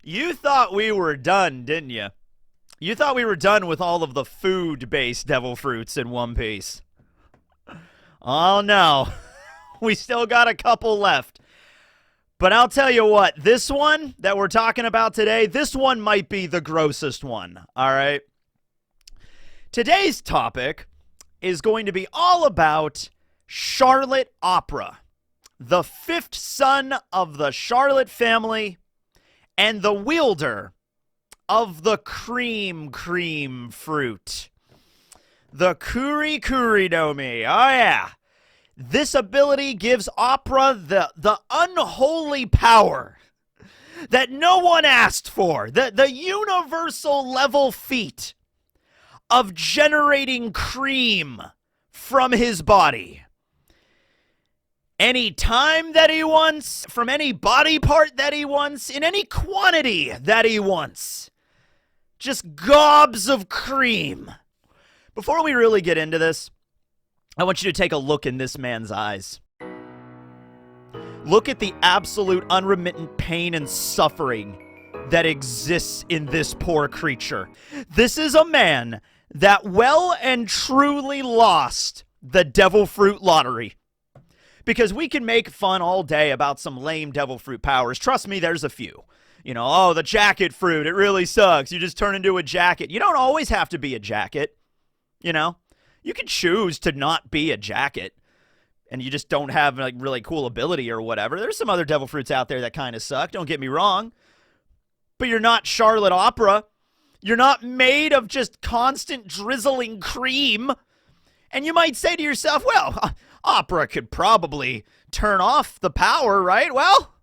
You thought we were done, didn't you? You thought we were done with all of the food-based devil fruits in One Piece. Oh, no. We still got a couple left. But I'll tell you what, this one that we're talking about today, this one might be the grossest one, all right? Today's topic is going to be all about Charlotte Opera, the fifth son of the Charlotte family and the wielder of the cream fruit. The Kuri no Mi. Oh, yeah. This ability gives Opera the unholy power that no one asked for. The universal level feat of generating cream from his body. Any time that he wants, from any body part that he wants, in any quantity that he wants. Just gobs of cream. Before we really get into this, I want you to take a look in this man's eyes. Look at the absolute unremittent pain and suffering that exists in this poor creature. This is a man that well and truly lost the devil fruit lottery. Because we can make fun all day about some lame devil fruit powers. Trust me, there's a few. You know, oh, the jacket fruit, it really sucks. You just turn into a jacket. You don't always have to be a jacket, you know? You can choose to not be a jacket, and you just don't have, like, really cool ability or whatever. There's some other devil fruits out there that kind of suck, don't get me wrong. But you're not Charlotte Opera. You're not made of just constant drizzling cream. And you might say to yourself, well, Opera could probably turn off the power, right? Well,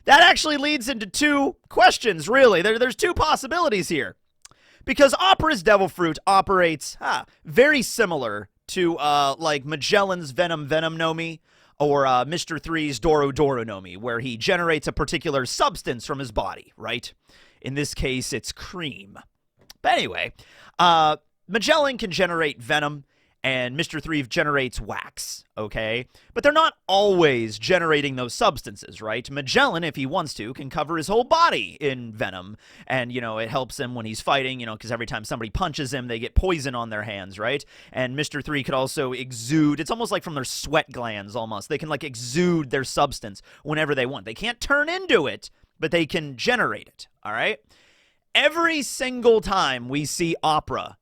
that actually leads into two questions, really. There's two possibilities here. Because Opera's devil fruit operates very similar to like Magellan's Venom no Mi or Mr. Three's Doro no Mi, where he generates a particular substance from his body, right? In this case, it's cream. But anyway, Magellan can generate venom, and Mr. Three generates wax, okay? But they're not always generating those substances, right? Magellan, if he wants to, can cover his whole body in venom. And, you know, it helps him when he's fighting, you know, because every time somebody punches him, they get poison on their hands, right? And Mr. Three could also exude. It's almost like from their sweat glands, almost. They can, like, exude their substance whenever they want. They can't turn into it, but they can generate it, all right? Every single time we see Opera,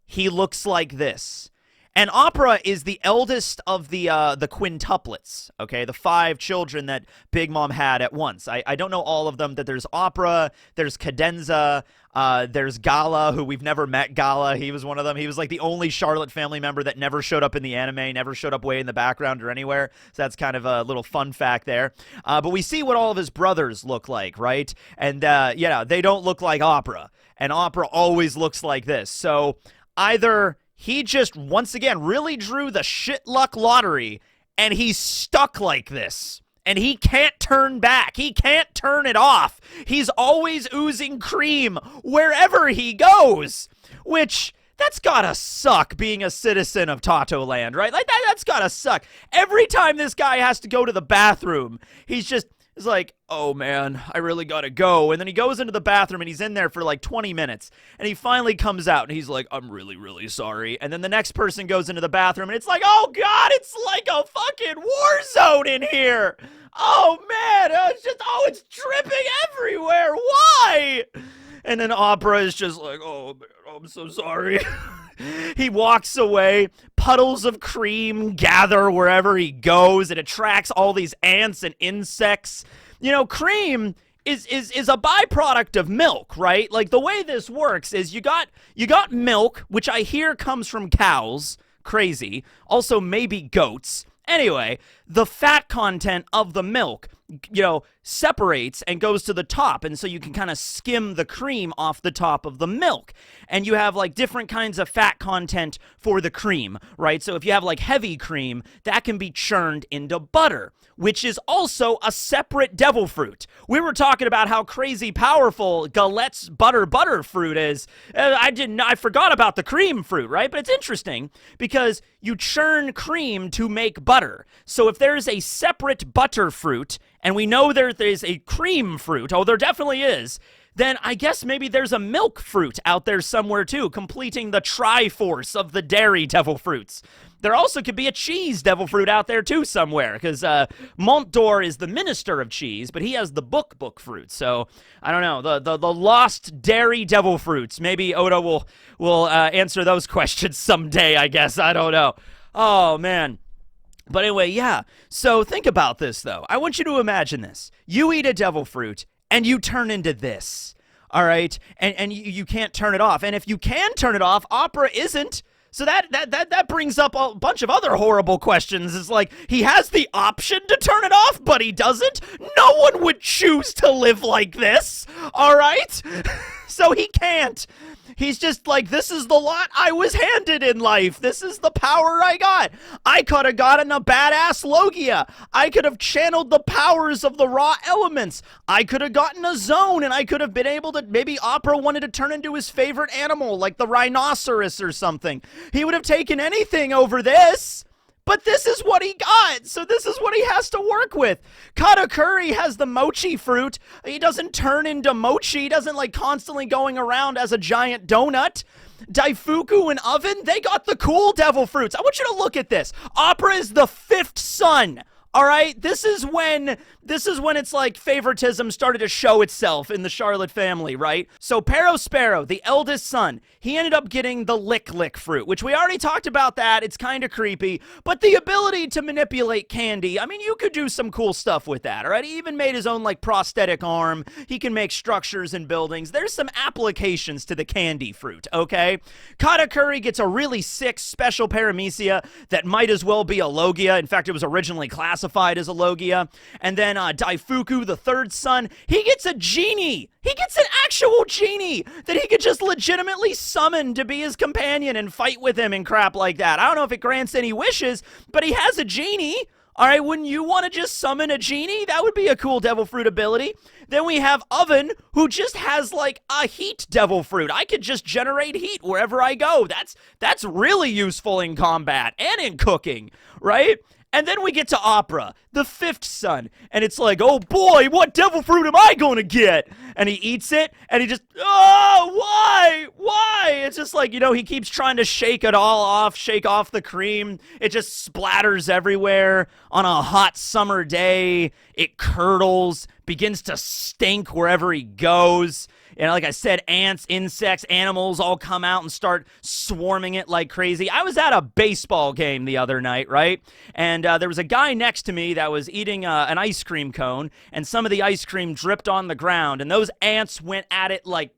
he looks like this. And Opera is the eldest of the quintuplets, okay? The 5 children that Big Mom had at once. I don't know all of them. That there's Opera, there's Cadenza, there's Gala, who we've never met Gala. He was one of them. He was like the only Charlotte family member that never showed up in the anime, never showed up way in the background or anywhere. So that's kind of a little fun fact there. But we see what all of his brothers look like, right? And, yeah, they don't look like Opera. And Opera always looks like this. So either he just, once again, really drew the shit luck lottery, and he's stuck like this. And he can't turn back. He can't turn it off. He's always oozing cream wherever he goes. Which, that's gotta suck, being a citizen of Tato Land, right? Like, that's gotta suck. Every time this guy has to go to the bathroom, he's like, oh man, I really gotta go. And then he goes into the bathroom and he's in there for like 20 minutes. And he finally comes out and he's like, I'm really, really sorry. And then the next person goes into the bathroom and it's like, oh God, it's like a fucking war zone in here. Oh man, it's dripping everywhere. Why? And then Opera is just like, oh man, I'm so sorry. He walks away. Puddles of cream gather wherever he goes. It attracts all these ants and insects. You know, cream is a byproduct of milk, right? Like, the way this works is you got milk, which I hear comes from cows. Crazy. Also, maybe goats. Anyway, the fat content of the milk, you know, separates and goes to the top, and so you can kind of skim the cream off the top of the milk. And you have, like, different kinds of fat content for the cream, right? So if you have, like, heavy cream, that can be churned into butter, which is also a separate devil fruit. We were talking about how crazy powerful Galette's butter fruit is. I forgot about the cream fruit, right? But it's interesting because you churn cream to make butter. So if there's a separate butter fruit, and we know there is a cream fruit, oh, there definitely is, then I guess maybe there's a milk fruit out there somewhere too, completing the triforce of the dairy devil fruits. There also could be a cheese devil fruit out there too somewhere, because Montdor is the minister of cheese, but he has the book fruit. So I don't know, the lost dairy devil fruits. Maybe Oda will answer those questions someday, I guess. I don't know. Oh man. But anyway, yeah. So think about this though. I want you to imagine this. You eat a devil fruit and you turn into this. All right? And you can't turn it off. And if you can turn it off, Opera isn't. So that brings up a bunch of other horrible questions. It's like, he has the option to turn it off, but he doesn't? No one would choose to live like this, all right? So he can't. He's just like, this is the lot I was handed in life. This is the power I got. I could have gotten a badass Logia. I could have channeled the powers of the raw elements. I could have gotten a zone, and I could have been able to, maybe Opera wanted to turn into his favorite animal, like the rhinoceros or something. He would have taken anything over this. But this is what he got, so this is what he has to work with. Katakuri has the mochi fruit. He doesn't turn into mochi. He doesn't like constantly going around as a giant donut. Daifuku and Oven, they got the cool devil fruits. I want you to look at this. Opera is the fifth son. All right, this is when it's like favoritism started to show itself in the Charlotte family, right? So Perospero, the eldest son, he ended up getting the lick fruit, which we already talked about that. It's kind of creepy, but the ability to manipulate candy, I mean, you could do some cool stuff with that, all right? He even made his own like prosthetic arm. He can make structures and buildings. There's some applications to the candy fruit, okay? Katakuri gets a really sick special paramecia that might as well be a Logia. In fact, it was originally classified as a Logia. And then Daifuku, the third son, he gets a genie. He gets an actual genie that he could just legitimately summon to be his companion and fight with him and crap like that. I don't know if it grants any wishes, but he has a genie. All right, wouldn't you want to just summon a genie? That would be a cool devil fruit ability. Then we have Oven, who just has like a heat devil fruit. I could just generate heat wherever I go. That's really useful in combat and in cooking, right? And then we get to Opera, the fifth son, and it's like, oh boy, what devil fruit am I going to get? And he eats it, and he just, oh, why? It's just like, you know, he keeps trying to shake it all off, shake off the cream. It just splatters everywhere on a hot summer day. It curdles, begins to stink wherever he goes. And like I said, ants, insects, animals all come out and start swarming it like crazy. I was at a baseball game the other night, right? And there was a guy next to me that was eating an ice cream cone, and some of the ice cream dripped on the ground, and those ants went at it like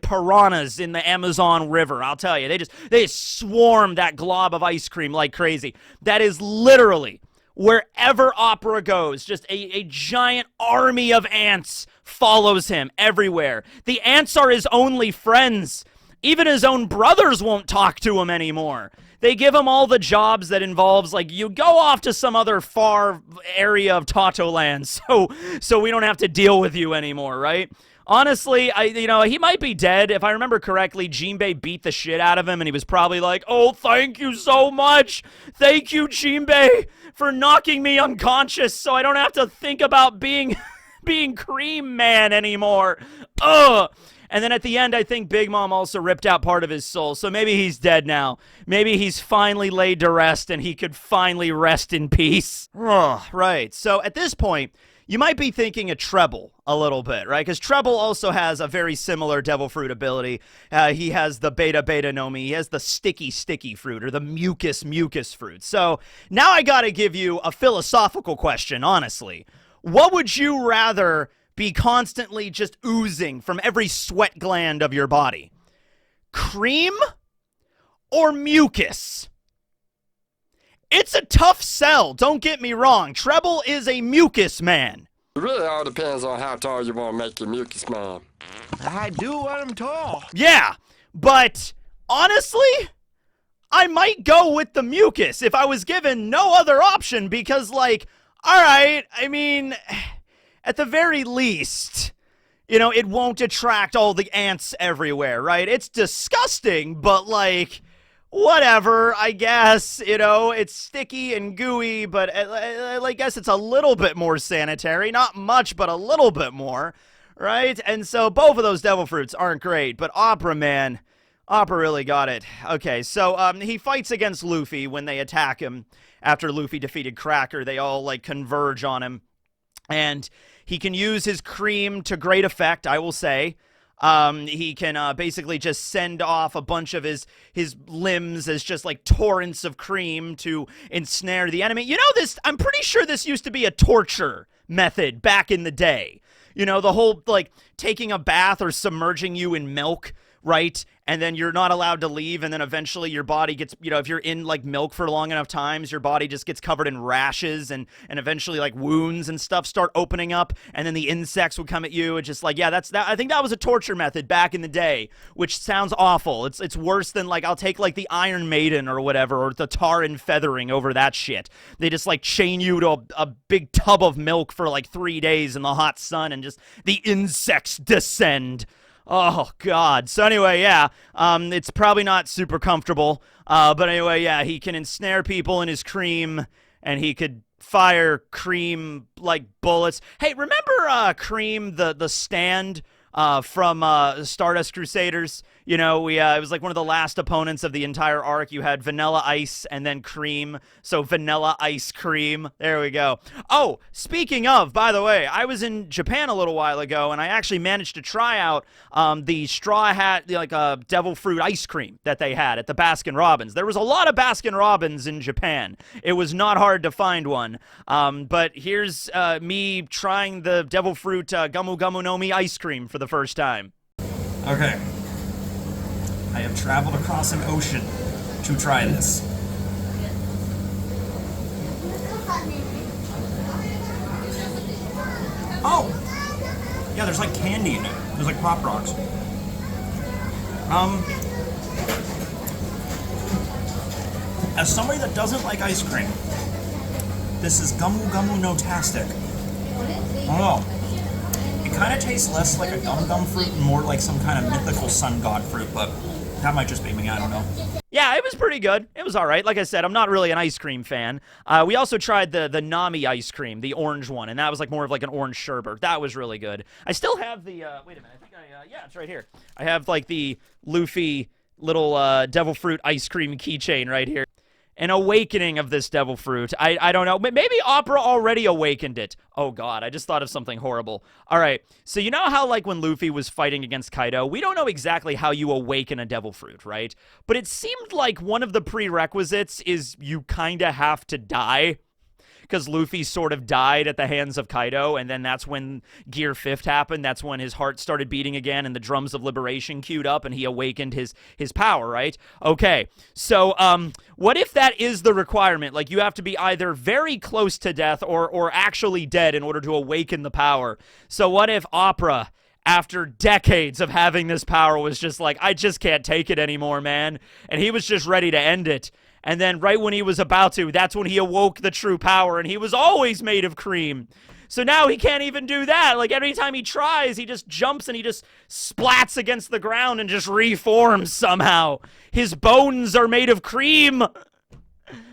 piranhas in the Amazon River. I'll tell you, they just swarmed that glob of ice cream like crazy. That is literally wherever Opera goes, just a giant army of ants follows him everywhere. The ants are his only friends. Even his own brothers won't talk to him anymore. They give him all the jobs that involves, like, you go off to some other far area of Tatoland, so we don't have to deal with you anymore, right? Honestly, he might be dead. If I remember correctly, Jinbei beat the shit out of him, and he was probably like, oh, thank you so much. Thank you, Jinbei, for knocking me unconscious so I don't have to think about being Cream Man anymore. Ugh. And then at the end, I think Big Mom also ripped out part of his soul. So maybe he's dead now. Maybe he's finally laid to rest and he could finally rest in peace. Oh, right. So at this point, you might be thinking of Treble a little bit, right? Because Treble also has a very similar devil fruit ability. He has the Beta Nomi. He has the sticky fruit, or the mucus fruit. So now I gotta give you a philosophical question, honestly. What would you rather be constantly just oozing from every sweat gland of your body? Cream or mucus? It's a tough sell, don't get me wrong. Treble is a mucus man. It really all depends on how tall you want to make your mucus man. I do want him tall. Yeah, but honestly, I might go with the mucus if I was given no other option, because, like, all right, I mean, at the very least, you know, it won't attract all the ants everywhere, right? It's disgusting, but, like, whatever, I guess, you know, it's sticky and gooey, but I guess it's a little bit more sanitary. Not much, but a little bit more, right? And so both of those devil fruits aren't great, but Opera, man, Opera really got it. Okay, so he fights against Luffy when they attack him. After Luffy defeated Cracker, they all, like, converge on him. And he can use his cream to great effect, I will say. He can basically just send off a bunch of his limbs as just like torrents of cream to ensnare the enemy. You know, this, I'm pretty sure this used to be a torture method back in the day. You know, the whole, like, taking a bath or submerging you in milk, right? And then you're not allowed to leave, and then eventually your body gets, you know, if you're in, like, milk for long enough times, your body just gets covered in rashes, and eventually, like, wounds and stuff start opening up, and then the insects would come at you. It's just like, yeah, I think that was a torture method back in the day, which sounds awful. It's worse than, like, I'll take, like, the Iron Maiden or whatever, or the tar and feathering over that shit. They just, like, chain you to a big tub of milk for, like, 3 days in the hot sun, and just the insects descend. Oh, God. So anyway, yeah, it's probably not super comfortable, but anyway, yeah, he can ensnare people in his cream, and he could fire cream like bullets. Hey, remember Cream, the stand from Stardust Crusaders? You know, it was like one of the last opponents of the entire arc. You had Vanilla Ice and then Cream, so Vanilla Ice Cream. There we go. Oh, speaking of, by the way, I was in Japan a little while ago, and I actually managed to try out the Straw Hat, like Devil Fruit ice cream that they had at the Baskin Robbins. There was a lot of Baskin Robbins in Japan. It was not hard to find one. But here's me trying the Devil Fruit Gamu Gamu no Mi ice cream for the first time. Okay. I have traveled across an ocean to try this. Oh! Yeah, there's like candy in it. There's like Pop Rocks. As somebody that doesn't like ice cream, this is Gamu Gamu no-tastic. I don't know. It kind of tastes less like a gum fruit and more like some kind of mythical sun god fruit, but that might just be me, I don't know. Yeah, it was pretty good. It was all right. Like I said, I'm not really an ice cream fan. We also tried the Nami ice cream, the orange one, and that was like more of like an orange sherbet. That was really good. I still have the, wait a minute, I think yeah, it's right here. I have like the Luffy little devil fruit ice cream keychain right here. An awakening of this devil fruit. I don't know. Maybe Opera already awakened it. Oh, God. I just thought of something horrible. All right. So you know how, like, when Luffy was fighting against Kaido, we don't know exactly how you awaken a devil fruit, right? But it seemed like one of the prerequisites is you kind of have to die. Because Luffy sort of died at the hands of Kaido, and then that's when Gear 5th happened. That's when his heart started beating again, and the drums of liberation queued up, and he awakened his power, right? Okay, so what if that is the requirement? Like, you have to be either very close to death or actually dead in order to awaken the power. So what if Opera, after decades of having this power, was just like, I just can't take it anymore, man, and he was just ready to end it. And then right when he was about to, that's when he awoke the true power, and he was always made of cream. So now he can't even do that. Like, every time he tries, he just jumps and he just splats against the ground and just reforms somehow. His bones are made of cream.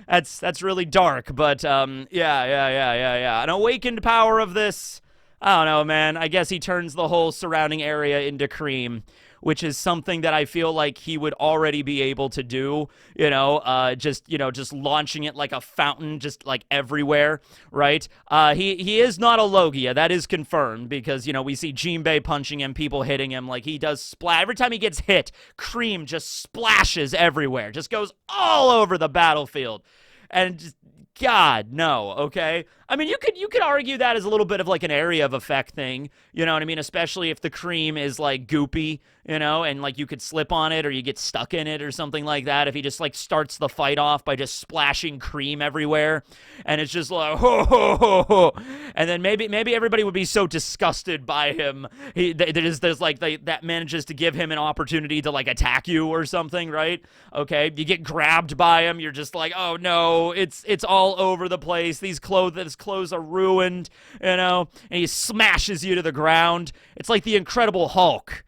That's really dark, but yeah. An awakened power of this, I don't know, man. I guess he turns the whole surrounding area into cream, which is something that I feel like he would already be able to do, just launching it like a fountain, just like everywhere, right? He is not a Logia, that is confirmed, because, we see Jinbei punching him, people hitting him, like he does splat. Every time he gets hit, cream just splashes everywhere, just goes all over the battlefield. And just, God, no, okay? I mean, you could argue that as a little bit of like an area of effect thing, you know what I mean? Especially if the cream is like goopy, and like you could slip on it or you get stuck in it or something like that. If he just like starts the fight off by just splashing cream everywhere, and it's just like ho ho ho ho, and then maybe everybody would be so disgusted by him, there's like that manages to give him an opportunity to like attack you or something, right? Okay, you get grabbed by him, you're just like, oh no, it's all over the place. His clothes are ruined, and he smashes you to the ground. It's like the Incredible Hulk,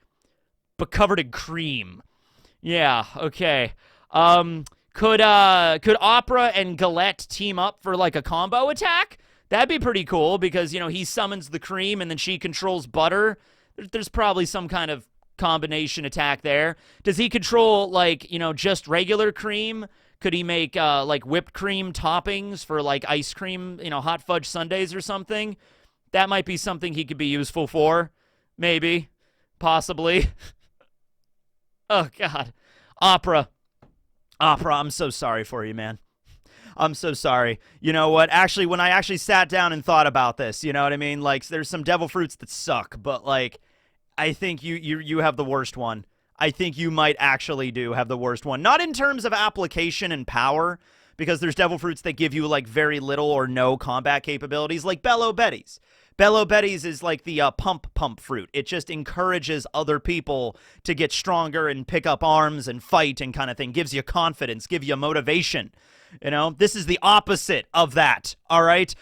but covered in cream. Yeah, okay. Could Opera and Galette team up for like a combo attack? That'd be pretty cool because, you know, he summons the cream and then she controls butter. There's probably some kind of combination attack there. Does he control, like, you know, just regular cream? Could he make, like, whipped cream toppings for, like, ice cream, you know, hot fudge sundaes or something? That might be something he could be useful for. Maybe. Possibly. Oh, God. Opera, I'm so sorry for you, man. I'm so sorry. You know what? Actually, when I actually sat down and thought about this, you know what I mean? Like, there's some devil fruits that suck, but, like, I think you have the worst one. I think you might actually do have the worst one. Not in terms of application and power, because there's devil fruits that give you, like, very little or no combat capabilities, like Bellwood. Bellwood is like the pump fruit. It just encourages other people to get stronger and pick up arms and fight and kind of thing. Gives you confidence, gives you motivation. You know, this is the opposite of that. All right.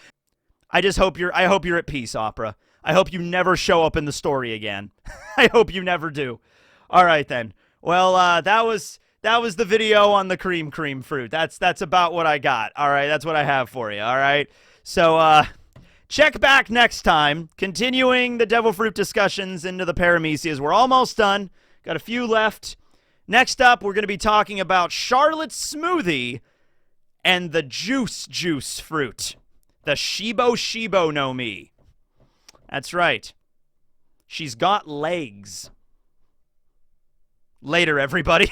I hope you're at peace, Opera. I hope you never show up in the story again. I hope you never do. All right then. Well, that was the video on the cream fruit. That's about what I got. All right, that's what I have for you. All right. So check back next time, continuing the devil fruit discussions into the paramecias. We're almost done. Got a few left. Next up, we're going to be talking about Charlotte's smoothie and the juice fruit. The Shibo no Mi. That's right. She's got legs. Later, everybody.